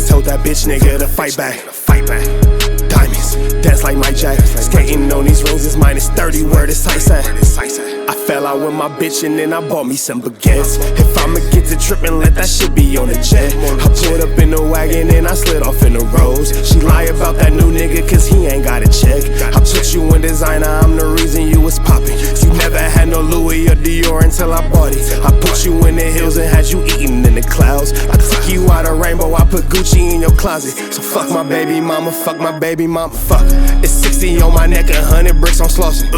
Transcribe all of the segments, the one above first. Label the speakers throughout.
Speaker 1: 40, told that bitch nigga to fight back. Diamonds, dance like my Jack. Skating on these rings is minus 30, where this ice at? I fell out with my bitch and then I bought me some baguettes. If I'ma get to trippin', let that shit be on the jet. I pulled up in the wagon and I slid off in the rose. She lie about that new nigga cause he ain't got a check. I put you in designer, I'm the reason you was poppin'. You never had no Louis or Dior until I bought it. I put you in the hills and had you eating in the clouds. I took you out of rainbow, I put Gucci in your closet. So fuck my baby mama, fuck my baby mama, fuck. It's 60 on my neck, 100 bricks on Slauson.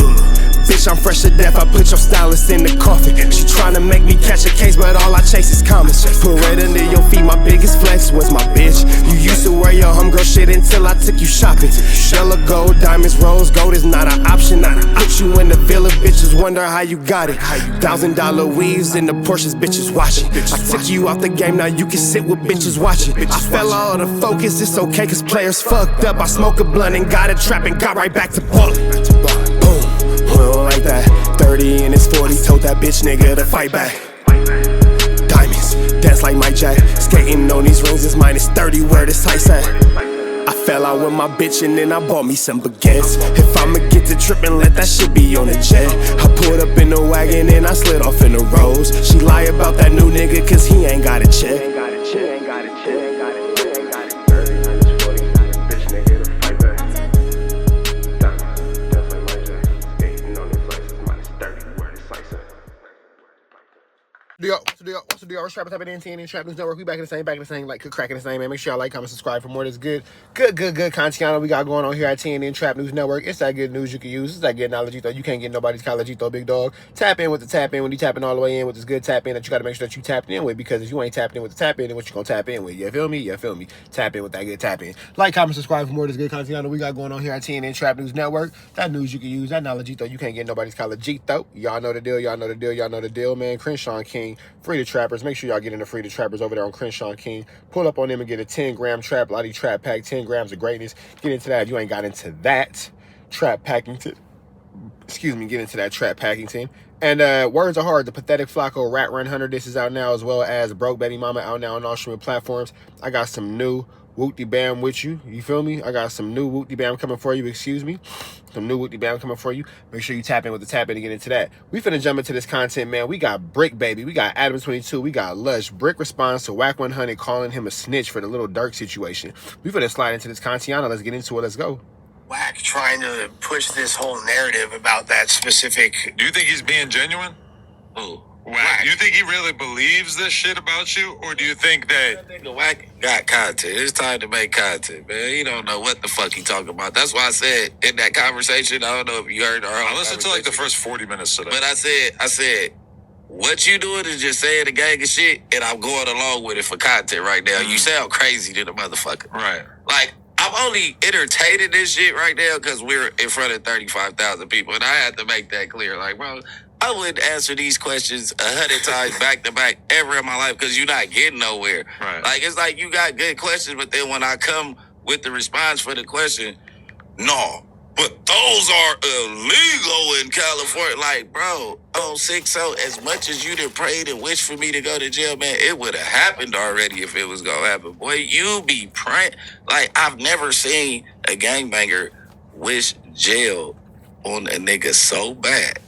Speaker 1: Bitch, I'm fresh to death, I put your stylist in the coffin. She tryna make me catch a case, but all I chase is comments. Put right under your feet, my biggest flex was my bitch. You used to wear your homegirl shit until I took you shopping. Yellow gold, diamonds, rose gold is not an option. I put you in the villa, bitches wonder how you got it. $1,000 weaves in the Porsches, bitches watching. I took you out the game, now you can sit with bitches watching. I fell out of focus, it's okay cause players fucked up. I smoke a blunt and got a trap and got right back to ballin'. Like that, 30 and it's 40, told that bitch nigga to fight back. Diamonds, dance like my Jack. Skating on these rings is minus 30, where this ice at? I fell out with my bitch and then I bought me some baguettes. If I'ma get to trippin', let that shit be on the jet. I pulled up in the wagon and I slid off in the rose. She lie about that new nigga cause he ain't got a check. What's the deal? We're Trap Type of NTN Trap News Network. We back in the same, like cracking the same, man. Make sure y'all like, comment, subscribe for more of this good content we got going on here at TNN Trap News Network. It's that good news you can use. It's that good knowledge you can't get nobody's college though, big dog. Tap in with the tap in when you tapping all the way in with this good tap in that you gotta make sure that you tapped in with, because if you ain't tapped in with the tap in, then what you gonna tap in with? You feel me? Tap in with that good tap in. Like, comment, subscribe for more of this good content we got going on here at TNN Trap News Network. That news you can use, that knowledge you can't get nobody's college though. Y'all know the deal, man. Crenshaw King, free the trappers. Make sure y'all get in the free the trappers over there on Crenshaw King. Pull up on them and get a 10-gram trap lottie trap pack, 10 grams of greatness. Get into that if you ain't got into that trap packing get into that trap packing team. And words are hard. The pathetic FLAKKO WACK100. This is out now, as well as Broke Baby Mama out now on all streaming platforms. I got some new Whoop-de-bam with you. You feel me? I got some new Whoop-de-bam coming for you. Some new Whoop-de-bam coming for you. Make sure you tap in with the tap in to get into that. We finna jump into this content, man. We got Bricc, baby. We got Adam22. We got Lush. Bricc responds to WACK100 calling him a snitch for the little Durk situation. We finna slide into this content. Let's get into it. Let's go.
Speaker 2: WACK trying to push this whole narrative about that specific.
Speaker 3: Do you think he's being genuine?
Speaker 2: Ooh.
Speaker 3: WACK. Do you think he really believes this shit about you? Or do you think that...
Speaker 2: WACK got content. It's time to make content, man. He don't know what the fuck he talking about. That's why I said in that conversation, I don't know if you heard our
Speaker 3: I listened to like the first 40 minutes today.
Speaker 2: But I said, what you doing is just saying a gang of shit, and I'm going along with it for content right now. You sound crazy to the motherfucker.
Speaker 3: Right.
Speaker 2: Like, I'm only entertaining this shit right now because we're in front of 35,000 people, and I had to make that clear. Like, bro, I wouldn't answer these questions 100 times back to back ever in my life because you're not getting nowhere.
Speaker 3: Right.
Speaker 2: Like, it's like you got good questions, but then when I come with the response for the question, no, but those are illegal in California. Like, bro, oh, 6-0, as much as you done prayed and wished for me to go to jail, man, it would have happened already if it was going to happen. Boy, you be praying. Like, I've never seen a gangbanger wish jail on a nigga so bad.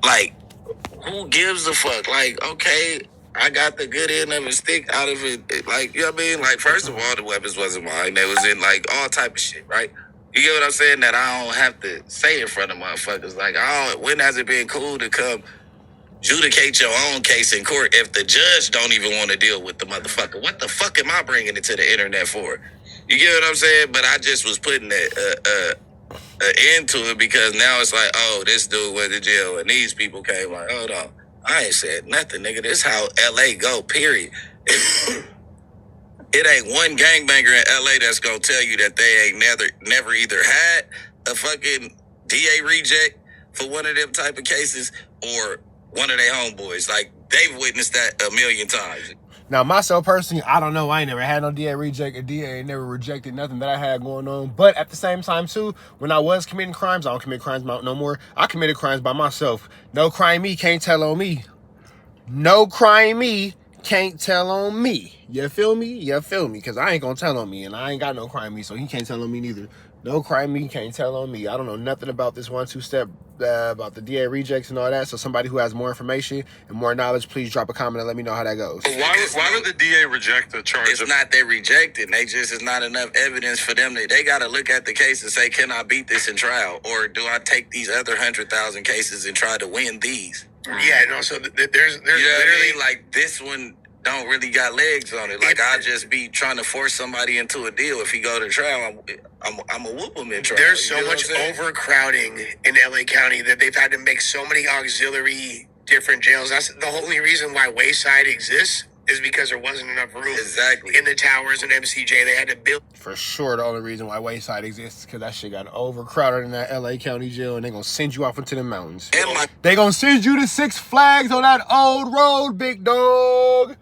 Speaker 2: Like, who gives a fuck? Like, okay, I got the good end of a stick out of it. Like, you know what I mean? Like, first of all, the weapons wasn't mine. They was in, like, all type of shit, right? You get what I'm saying? That I don't have to say in front of motherfuckers. Like, when has it been cool to come adjudicate your own case in court if the judge don't even want to deal with the motherfucker? What the fuck am I bringing it to the internet for? You get what I'm saying? But I just was putting an end to it because now it's like, oh, this dude went to jail and these people came. Like, hold on, I ain't said nothing, nigga. This how LA go, period. It ain't one gangbanger in LA that's gonna tell you that they ain't never either had a fucking DA reject for one of them type of cases or one of their homeboys. Like, they've witnessed that a million times.
Speaker 1: Now, myself personally, I don't know. I ain't never had no DA reject. A DA ain't never rejected nothing that I had going on. But at the same time, too, when I was committing crimes, I don't commit crimes no more. I committed crimes by myself. No crime me, can't tell on me. No crime me,
Speaker 4: can't tell on me. You feel me? You feel me? Because I ain't gonna tell on me, and I ain't got no crime me, so he can't tell on me neither. No crime me, can't tell on me. I don't know nothing about this 1-2 step, about the DA rejects and all that. So somebody who has more information and more knowledge, please drop a comment and let me know how that goes.
Speaker 3: Why would the DA reject the charge?
Speaker 2: It's not they rejected. They just is not enough evidence for them. They got to look at the case and say, can I beat this in trial? Or do I take these other 100,000 cases and try to win these?
Speaker 5: Yeah, no, so there's
Speaker 2: You know what I
Speaker 5: literally...
Speaker 2: mean? Like, this one don't really got legs on it. Like, I'll just be trying to force somebody into a deal. If he go to trial, I'm a whoop him in trial.
Speaker 5: There's so much overcrowding in LA County that they've had to make so many auxiliary different jails. That's the only reason why Wayside exists, is because there wasn't enough room in the towers and MCJ. They had to build.
Speaker 4: For sure, the only reason why Wayside exists is because that shit got overcrowded in that LA County jail, and they're gonna send you off into the mountains. They gonna send you to Six Flags on that old road, big dog.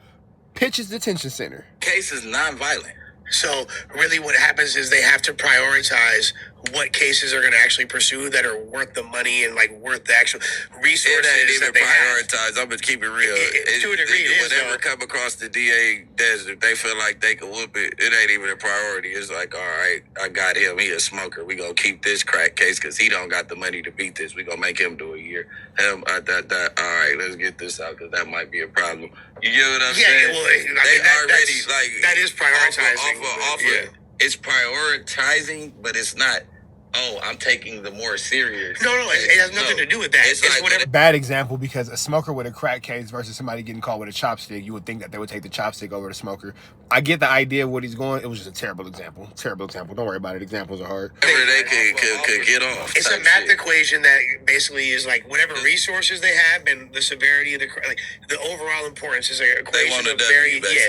Speaker 4: Pitches Detention Center.
Speaker 2: Case is non-violent.
Speaker 5: So really what happens is they have to prioritize what cases are going to actually pursue that are worth the money and like worth the actual resources that they
Speaker 2: prioritize. I'm gonna keep it real.
Speaker 5: To a degree,
Speaker 2: whenever come across the DA desk, if they feel like they can whoop it, it ain't even a priority. It's like, all right, I got him. He a smoker. We gonna keep this crack case because he don't got the money to beat this. We gonna make him do a year. All right, let's get this out because that might be a problem. You get what I'm saying?
Speaker 5: Well, that is prioritizing.
Speaker 2: It's prioritizing, but it's not. Oh, I'm taking the more serious.
Speaker 5: No, it has nothing to do with that.
Speaker 2: It's like
Speaker 5: whatever.
Speaker 4: Bad example, because a smoker with a crack case versus somebody getting caught with a chopstick, you would think that they would take the chopstick over the smoker. I get the idea of what he's going. It was just a terrible example. Don't worry about it. Examples are hard.
Speaker 2: Whatever they could get off.
Speaker 5: It's a math equation that basically is like whatever resources they have and the severity of the overall importance is an equation of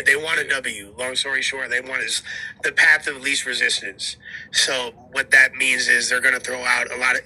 Speaker 5: they want a W. Long story short, they want is the path of least resistance. So what that means is they're going to throw out a lot of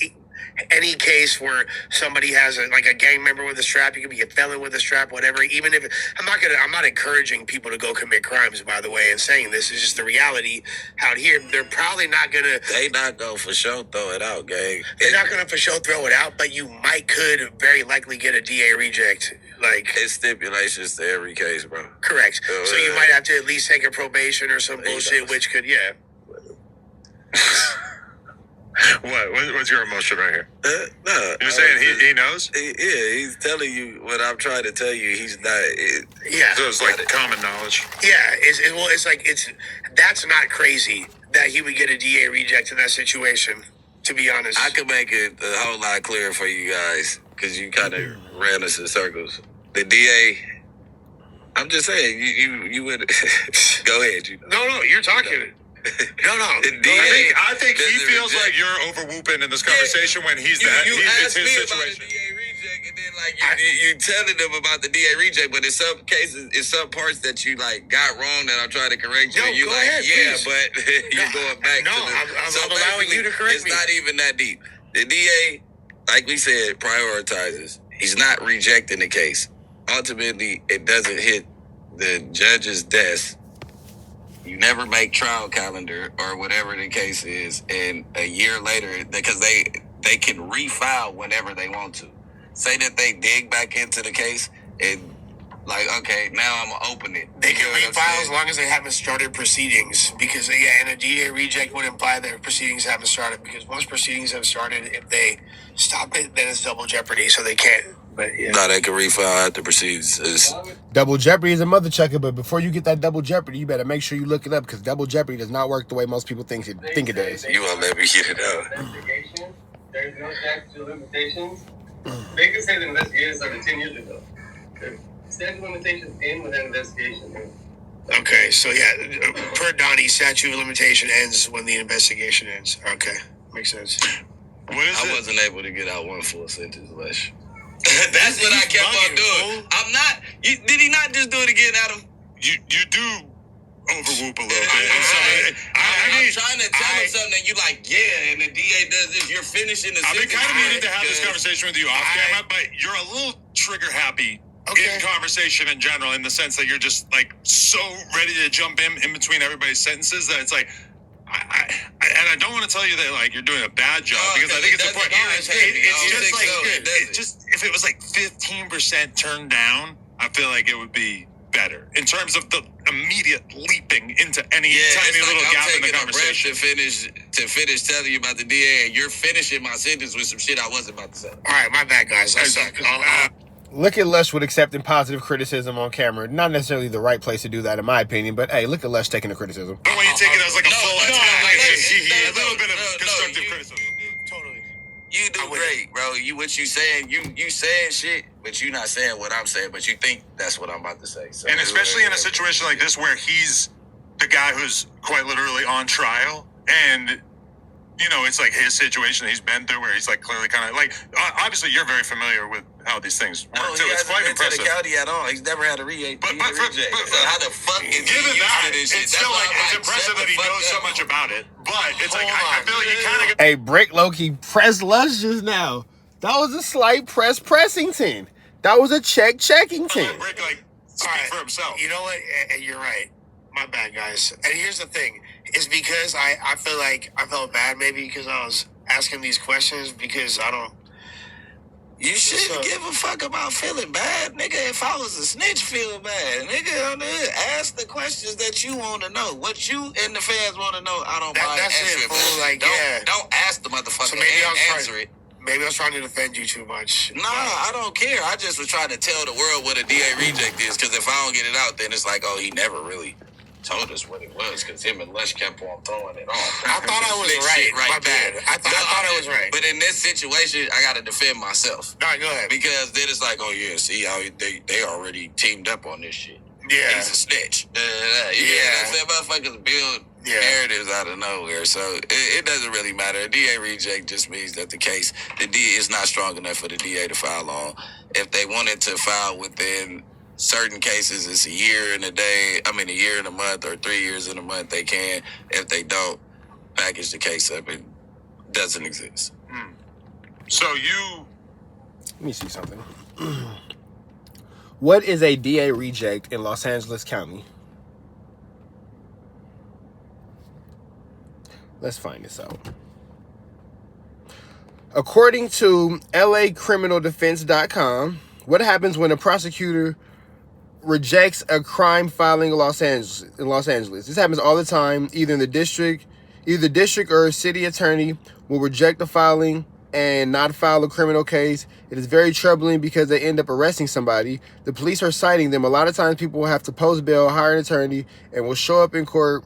Speaker 5: any case where somebody has a gang member with a strap. You could be a felon with a strap, whatever. Even if I'm not encouraging people to go commit crimes, by the way, and saying this is just the reality out here. They're probably not gonna.
Speaker 2: They not gonna for sure throw it out, gang.
Speaker 5: They're not gonna for sure throw it out, but you could very likely get a DA reject. Like,
Speaker 2: it's stipulations to every case, bro.
Speaker 5: Correct. So you might have to at least take a probation or some bullshit, which could
Speaker 3: What's your emotion right here?
Speaker 2: No,
Speaker 3: you're saying he knows?
Speaker 2: He's telling you what I'm trying to tell you. He's not.
Speaker 3: So it's like common knowledge.
Speaker 5: Yeah, that's not crazy that he would get a DA reject in that situation. To be honest,
Speaker 2: I could make it a whole lot clearer for you guys because you kind of ran us in circles. The DA. I'm just saying you would go ahead.
Speaker 5: No, you're talking. No.
Speaker 3: I think he feels like you're overwhooping in this conversation when he's it's his situation.
Speaker 2: About the DA reject, and then you telling them about the DA reject, but in some cases, in some parts that you got wrong that I'm trying to correct you.
Speaker 5: No,
Speaker 2: You
Speaker 5: go ahead, please.
Speaker 2: But you're going back.
Speaker 5: I'm allowing you to correct me.
Speaker 2: It's not even that deep. The DA, like we said, prioritizes. He's not rejecting the case. Ultimately, it doesn't hit the judge's desk. You never make trial calendar or whatever the case is, and a year later, because they can refile whenever they want to. Say that they dig back into the case and okay, now I'm gonna open it.
Speaker 5: They can refile as long as they haven't started proceedings, because and a DA reject would imply that proceedings haven't started, because once proceedings have started, if they stop it, then it's double jeopardy, so they can't. But
Speaker 2: no, they can refile after proceedings.
Speaker 4: Double jeopardy is a mother chucker, but before you get that double jeopardy, you better make sure you look it up, because double jeopardy does not work the way most people think it does.
Speaker 2: You won't let me get it out.
Speaker 6: Investigation. There's no statute of limitations. They can say the investigation started 10 years ago. The statute of limitations end with that investigation.
Speaker 5: Okay, so per Donnie, statute of limitation ends when the investigation ends. Okay, makes sense.
Speaker 2: I wasn't able to get out one full sentence, Lesh. That's what I kept on doing. I'm not. Did he not just do it again, Adam?
Speaker 3: You do overwhoop a little bit.
Speaker 2: I'm trying to tell him something, and you and the DA does this. You're finishing the sentence.
Speaker 3: I've been kind of meaning to have this conversation with you off camera, but you're a little trigger happy in conversation in general, in the sense that you're just so ready to jump in between everybody's sentences that it's I don't want to tell you that you're doing a bad job, because I think it's important. It's just if it was 15% turned down, I feel like it would be better in terms of the immediate leaping into any tiny little gap in the conversation.
Speaker 2: To finish telling you about the DA, and you're finishing my sentence with some shit I wasn't about to say.
Speaker 5: All right, my bad, guys. I suck.
Speaker 4: Look at Lush with accepting positive criticism on camera. Not necessarily the right place to do that, in my opinion, but hey, look at Lush taking the criticism.
Speaker 3: But when you take it as like a full attack, a little bit of constructive criticism.
Speaker 5: Totally.
Speaker 2: You do great, bro. What you saying, you saying shit, but you not saying what I'm saying, but you think that's what I'm about to say. So,
Speaker 3: and especially in a situation like this where he's the guy who's quite literally on trial, and you know, it's like his situation he's been through where he's like clearly kind of like, obviously you're very familiar with how these things work too. It's quite impressive.
Speaker 2: To the county at all. He's never had a reject. But how the fuck is he
Speaker 3: given that?
Speaker 2: this shit?
Speaker 3: It's still like, it's impressive that he knows so much about it, but it's like, I feel like you kind of...
Speaker 4: Hey, Bricc low-key pressed Lush just now. That was a slight Pressington. That was a Checkington.
Speaker 3: Bricc, like, speak for himself.
Speaker 5: You know what? You're right. My bad, guys. And here's the thing. It's because I feel like I felt bad maybe because I was asking these questions because I don't...
Speaker 2: You shouldn't give a fuck about feeling bad, nigga. If I was a snitch, feel bad, nigga. Ask the questions that you want to know. What you and the fans want to know, I don't mind answering.
Speaker 5: Like,
Speaker 2: don't ask the motherfucker. So
Speaker 5: maybe
Speaker 2: answer it.
Speaker 5: Maybe I was trying to defend you too much.
Speaker 2: Nah, I don't care. I just was trying to tell the world what a DA reject is, because if I don't get it out, then it's like, oh, he never really told us what it was, because him and Lush kept on throwing it on.
Speaker 5: I thought I was right. My bad. I thought I was right.
Speaker 2: But in this situation, I got to defend myself.
Speaker 5: All right, go ahead.
Speaker 2: Because then it's like, oh yeah, see how they already teamed up on this shit.
Speaker 5: Yeah.
Speaker 2: He's a snitch. That motherfuckers build narratives out of nowhere. So it doesn't really matter. A DA reject just means that the DA is not strong enough for the DA to file on. If they wanted to file within certain cases, it's a year and a year and a month, or 3 years and a month, they can. If they don't, package the case up, it doesn't exist.
Speaker 3: So you...
Speaker 4: Let me see something. What is a DA reject in Los Angeles County? Let's find this out. According to LAcriminaldefense.com, what happens when a prosecutor rejects a crime filing in Los Angeles? This happens all the time. Either the district or a city attorney will reject the filing and not file a criminal case. It is very troubling because they end up arresting somebody. The police are citing them. A lot of times people will have to post bail, hire an attorney, and will show up in court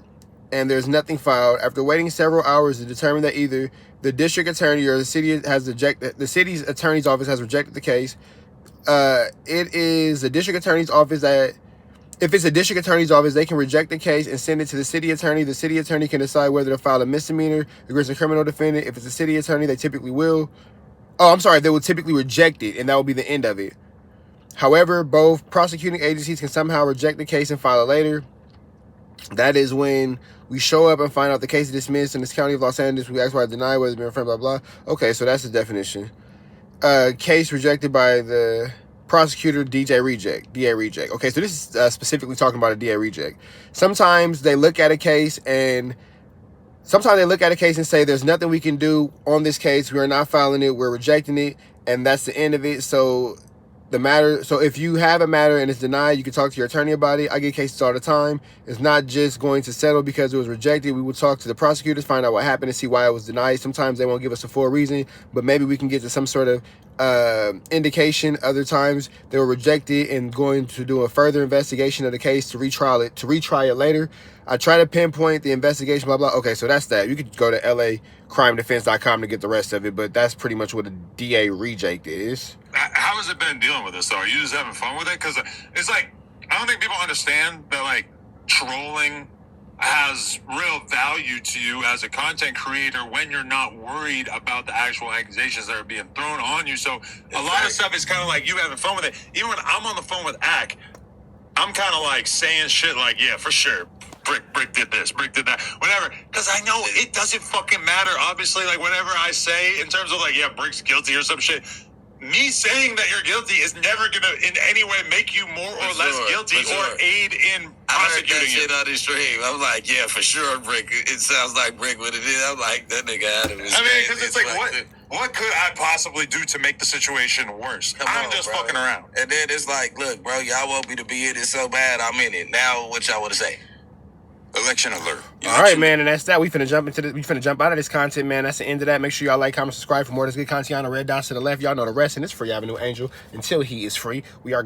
Speaker 4: and there's nothing filed. After waiting several hours to determine that either the district attorney or the city's attorney's office has rejected the case, it is the district attorney's office that, if it's a district attorney's office, they can reject the case and send it to the city attorney. The city attorney can decide whether to file a misdemeanor against a criminal defendant. If it's a city attorney, they typically will. They will typically reject it, and that will be the end of it. However, both prosecuting agencies can somehow reject the case and file it later. That is when we show up and find out the case is dismissed in this county of Los Angeles. We ask why deny whether it's been affirmed, blah, blah. Okay, so that's the definition. Case rejected by the prosecutor, DA reject. Okay, so this is specifically talking about a DA reject. Sometimes they look at a case and say there's nothing we can do on this case. We're not filing it. We're rejecting it, and that's the end of it. So if you have a matter and it's denied, you can talk to your attorney about it. I get cases all the time. It's not just going to settle because it was rejected. We will talk to the prosecutors, find out what happened, and see why it was denied. Sometimes they won't give us a full reason, but maybe we can get to some sort of indication. Other times they will reject it and going to do a further investigation of the case to retry it later. I try to pinpoint the investigation, blah, blah. Okay, so that's that. You could go to LAcriminaldefense.com to get the rest of it, but that's pretty much what a DA reject is.
Speaker 3: How has it been dealing with this, though? Are you just having fun with it? Because it's like, I don't think people understand that, like, trolling has real value to you as a content creator when you're not worried about the actual accusations that are being thrown on you. So a lot of stuff is kind of like you having fun with it. Even when I'm on the phone with ACK, I'm kind of like saying shit like, yeah, for sure. Bricc did this, Bricc did that, whatever. Because I know it doesn't fucking matter. Obviously, like, whatever I say in terms of like, yeah, Brick's guilty or some shit, me saying that you're guilty is never gonna in any way make you more or less guilty or aid in prosecuting
Speaker 2: you. I heard that shit on the stream. I'm like, yeah, for sure, Bricc. It sounds like Bricc what it is. I'm like, that nigga out of his.
Speaker 3: I mean, because it's like, What could I possibly do to make the situation worse? I'm just fucking around.
Speaker 2: And then it's like, look, bro, y'all want me to be in it so bad, I'm in it. Now, what y'all want to say? Election alert.
Speaker 4: All right, man, and that's that. We finna jump into this. We finna jump out of this content, man. That's the end of that. Make sure y'all like, comment, subscribe for more of this good content on the red dots to the left. Y'all know the rest, and it's free Avenue Angel until he is free. We are.